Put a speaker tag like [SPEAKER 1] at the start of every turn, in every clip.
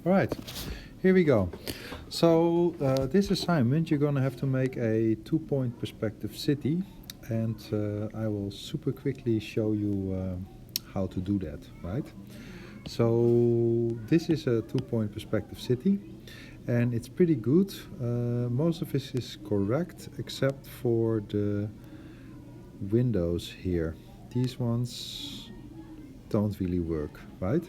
[SPEAKER 1] All right, here we go. So this assignment, you're gonna have to make a 2-point perspective city, and I will super quickly show you how to do that, right? So this is a 2-point perspective city, and it's pretty good. Most of this is correct, except for the windows here. These ones don't really work, right?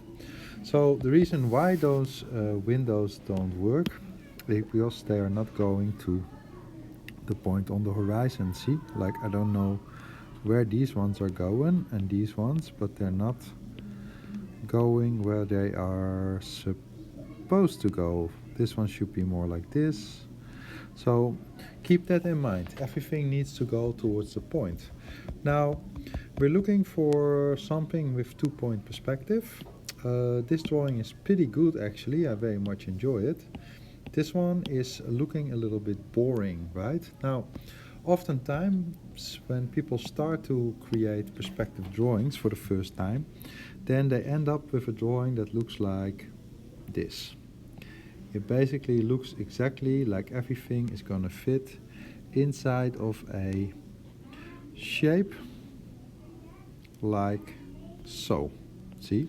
[SPEAKER 1] So the reason why those windows don't work is because they are not going to the point on the horizon. See, like I don't know where these ones are going and these ones, but they're not going where they are supposed to go. This one should be more like this. So keep that in mind. Everything needs to go towards the point. Now we're looking for something with 2-point perspective. This drawing is pretty good actually, I very much enjoy it. This one is looking a little bit boring, right? Now, oftentimes when people start to create perspective drawings for the first time, then they end up with a drawing that looks like this. It basically looks exactly like everything is gonna fit inside of a shape like so. See?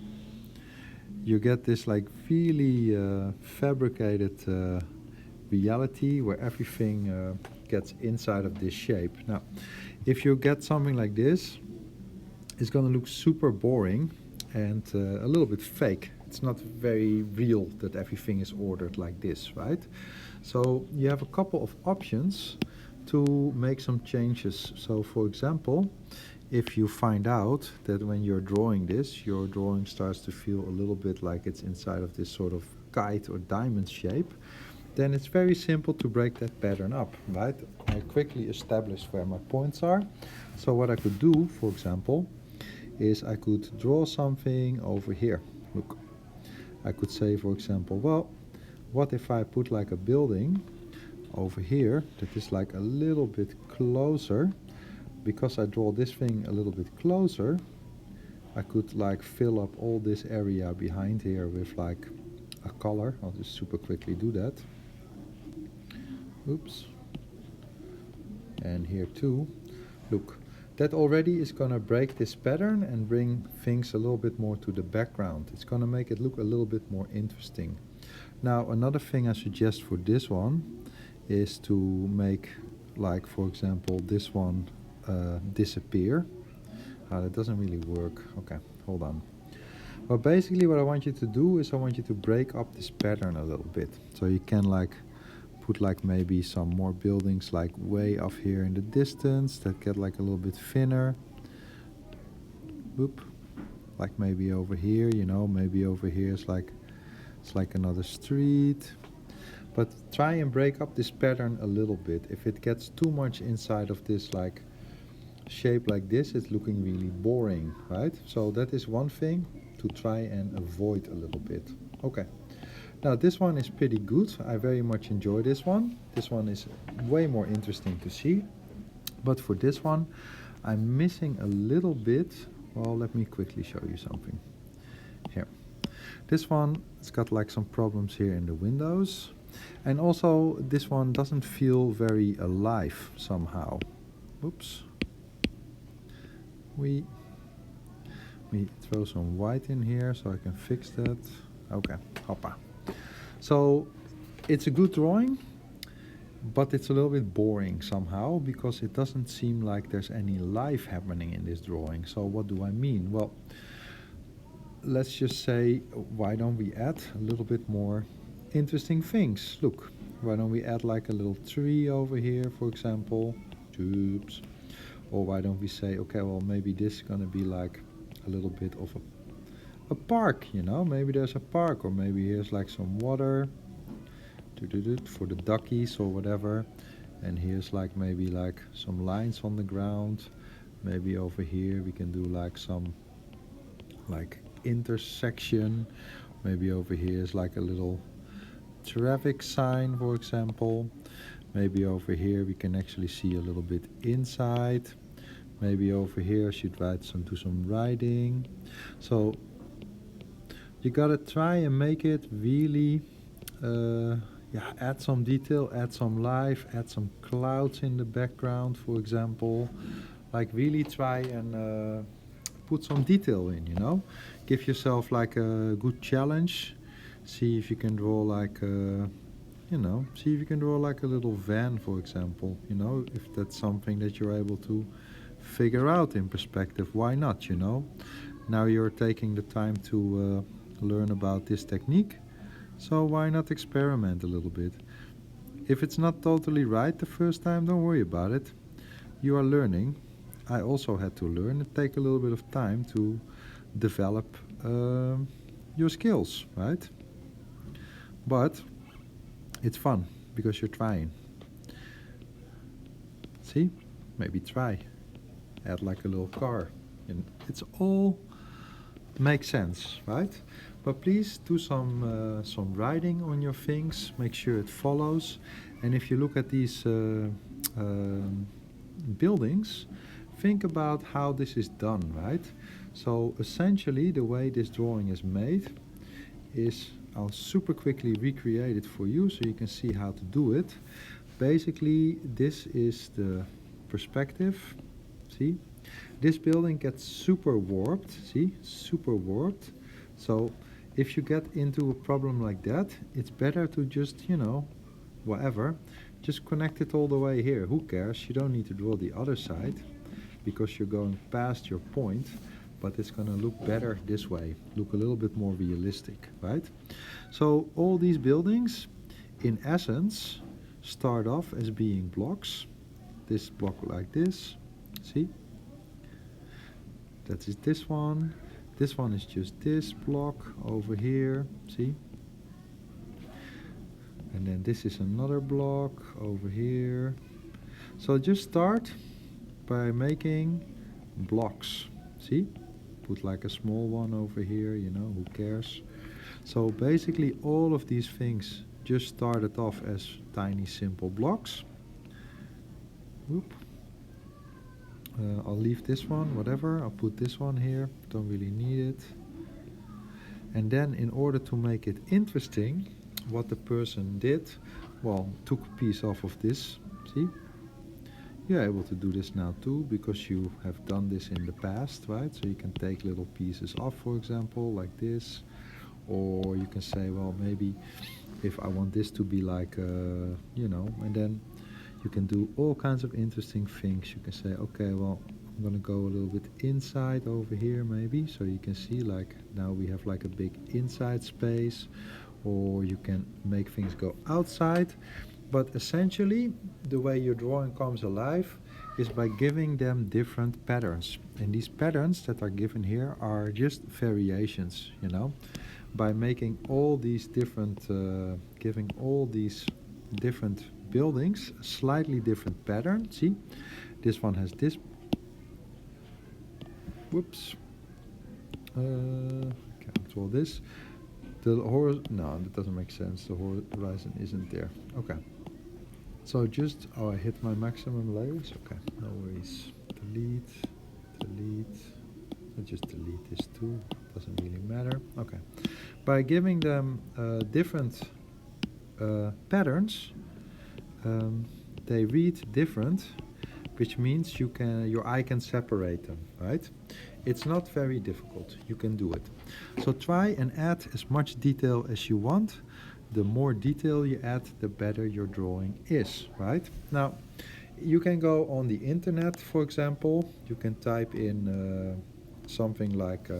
[SPEAKER 1] You get this like really fabricated reality where everything gets inside of this shape. Now, if you get something like this, it's gonna look super boring and a little bit fake. It's not very real that everything is ordered like this, right? So you have a couple of options to make some changes. So for example, if you find out that when you're drawing this, your drawing starts to feel a little bit like it's inside of this sort of kite or diamond shape, then it's very simple to break that pattern up, right? I quickly established where my points are. So what I could do, for example, is I could draw something over here. Look, I could say, for example, well, what if I put like a building over here that is like a little bit closer? Because I draw this thing a little bit closer, I could like fill up all this area behind here with like a color. I'll just super quickly do that. Oops. And here too. Look, that already is gonna break this pattern and bring things a little bit more to the background. It's gonna make it look a little bit more interesting. Now, another thing I suggest for this one is to make, like, for example, this one disappear. That doesn't really work. Okay, hold on. But basically what I want you to do is I want you to break up this pattern a little bit. So you can like put like maybe some more buildings like way off here in the distance that get like a little bit thinner. Boop. Like maybe over here, you know, maybe over here is like, it's like another street. But try and break up this pattern a little bit. If it gets too much inside of this like shape like this, it's looking really boring, right? So that is one thing to try and avoid a little bit. Okay, now this one is pretty good. I very much enjoy this one. This one is way more interesting to see. But for this one, I'm missing a little bit. Well, let me quickly show you something. Here. This one, it's got like some problems here in the windows. And also, this one doesn't feel very alive somehow. Oops. We throw some white in here so I can fix that. Okay, hoppa. So it's a good drawing, but it's a little bit boring somehow because it doesn't seem like there's any life happening in this drawing. So what do I mean? Well, let's just say, why don't we add a little bit more interesting things? Look, why don't we add like a little tree over here, for example? Oops. Or why don't we say, okay, well, maybe this is gonna be like a little bit of a park, you know? Maybe there's a park, or maybe here's like some water for the duckies or whatever. And here's like maybe like some lines on the ground. Maybe over here we can do like some like intersection. Maybe over here is like a little traffic sign, for example. Maybe over here we can actually see a little bit inside. Maybe over here I should do some writing. So You gotta try and make it really, yeah, add some detail, add some life, add some clouds in the background, for example. Like really try and put some detail in, you know. Give yourself like a good challenge. See if you can draw like a, you know, see if you can draw like a little van, for example, you know, if that's something that you're able to figure out in perspective, why not, you know. Now you're taking the time to learn about this technique, so why not experiment a little bit. If it's not totally right the first time, don't worry about it. You are learning. I also had to learn. It takes a little bit of time to develop your skills, right? But it's fun because you're trying. See? Maybe try. Add like a little car. And it's all makes sense, right? But please do some writing on your things. Make sure it follows. And if you look at these buildings, think about how this is done, right? So essentially the way this drawing is made is, I'll super quickly recreate it for you so you can see how to do it. Basically this is the perspective, see? This building gets super warped, see? Super warped. So if you get into a problem like that, it's better to just, you know, whatever, just connect it all the way here. Who cares? You don't need to draw the other side because you're going past your point, but it's gonna look better this way, look a little bit more realistic, right? So all these buildings, in essence, start off as being blocks. This block like this, see? That is this one. This one is just this block over here, see? And then this is another block over here. So just start by making blocks, see? Put like a small one over here, you know, who cares? So basically all of these things just started off as tiny simple blocks. Whoop. I'll leave this one, whatever. I'll put this one here, don't really need it. And then in order to make it interesting, what the person did, well, took a piece off of this, see? You're able to do this now too, because you have done this in the past, right? So you can take little pieces off, for example, like this. Or you can say, well, maybe if I want this to be like, you know, and then you can do all kinds of interesting things. You can say, okay, well, I'm gonna go a little bit inside over here maybe, so you can see like now we have like a big inside space, or you can make things go outside. But essentially the way your drawing comes alive is by giving them different patterns, and these patterns that are given here are just variations, you know, by making all these different giving all these different buildings a slightly different pattern. See, this one has this, whoops, can't draw this, the horizon, no, that doesn't make sense, the horizon isn't there. Okay, so just, oh, I hit my maximum layers. Okay, no worries. Delete, delete. I'll just delete this too, doesn't really matter. Okay, by giving them different patterns, they read different, which means your eye can separate them, right? It's not very difficult, you can do it. So try and add as much detail as you want. The more detail you add, the better your drawing is, right? Now, you can go on the internet, for example. You can type in something like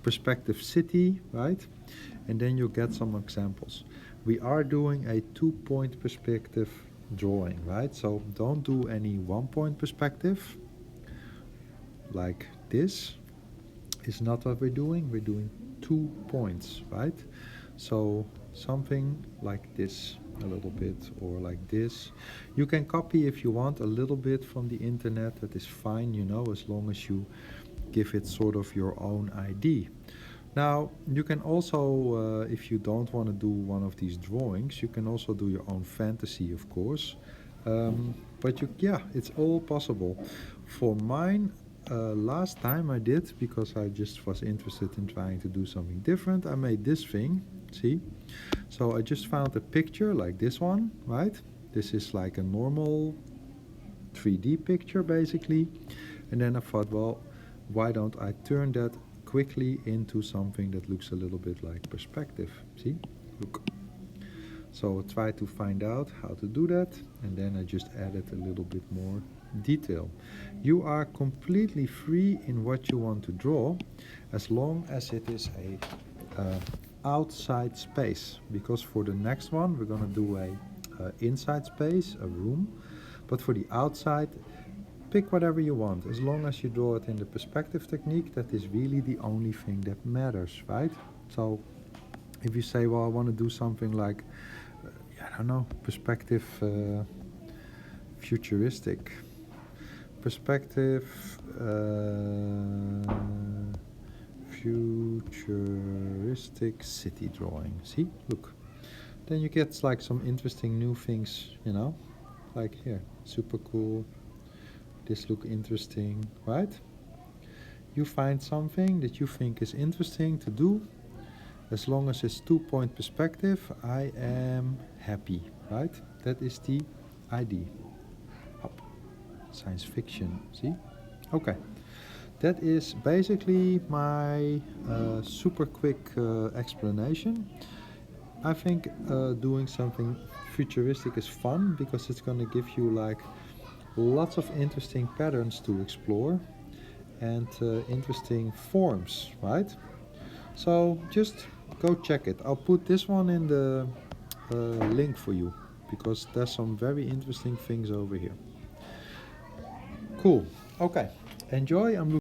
[SPEAKER 1] perspective city, right? And then you get some examples. We are doing a 2-point perspective drawing, right? So don't do any 1-point perspective like this is not what we're doing. We're doing 2 points, right? So something like this a little bit, or like this. You can copy if you want a little bit from the internet, that is fine, you know, as long as you give it sort of your own ID. Now you can also, if you don't want to do one of these drawings, you can also do your own fantasy, of course. But yeah, it's all possible. For mine, last time I did, because I just was interested in trying to do something different, I made this thing, see? So I just found a picture like this one, right? This is like a normal 3D picture basically. And then I thought, well, why don't I turn that quickly into something that looks a little bit like perspective, see? Look. So I tried to find out how to do that, and then I just added a little bit more detail. You are completely free in what you want to draw, as long as it is a outside space, because for the next one we're going to do a inside space, a room, but for the outside, pick whatever you want, as long as you draw it in the perspective technique. That is really the only thing that matters, right? So if you say, well, I want to do something like I don't know, perspective, futuristic, perspective, futuristic city drawing. See, look, then you get like some interesting new things, you know, like here, super cool. This look interesting, right? You find something that you think is interesting to do. As long as it's 2-point perspective, I am happy, right? That is the idea. Hop. Science fiction, see? Okay. That is basically my super quick explanation. I think doing something futuristic is fun, because it's going to give you like lots of interesting patterns to explore and interesting forms, right? So just go check it. I'll put this one in the link for you, because there's some very interesting things over here. Cool. Okay. Enjoy. I'm looking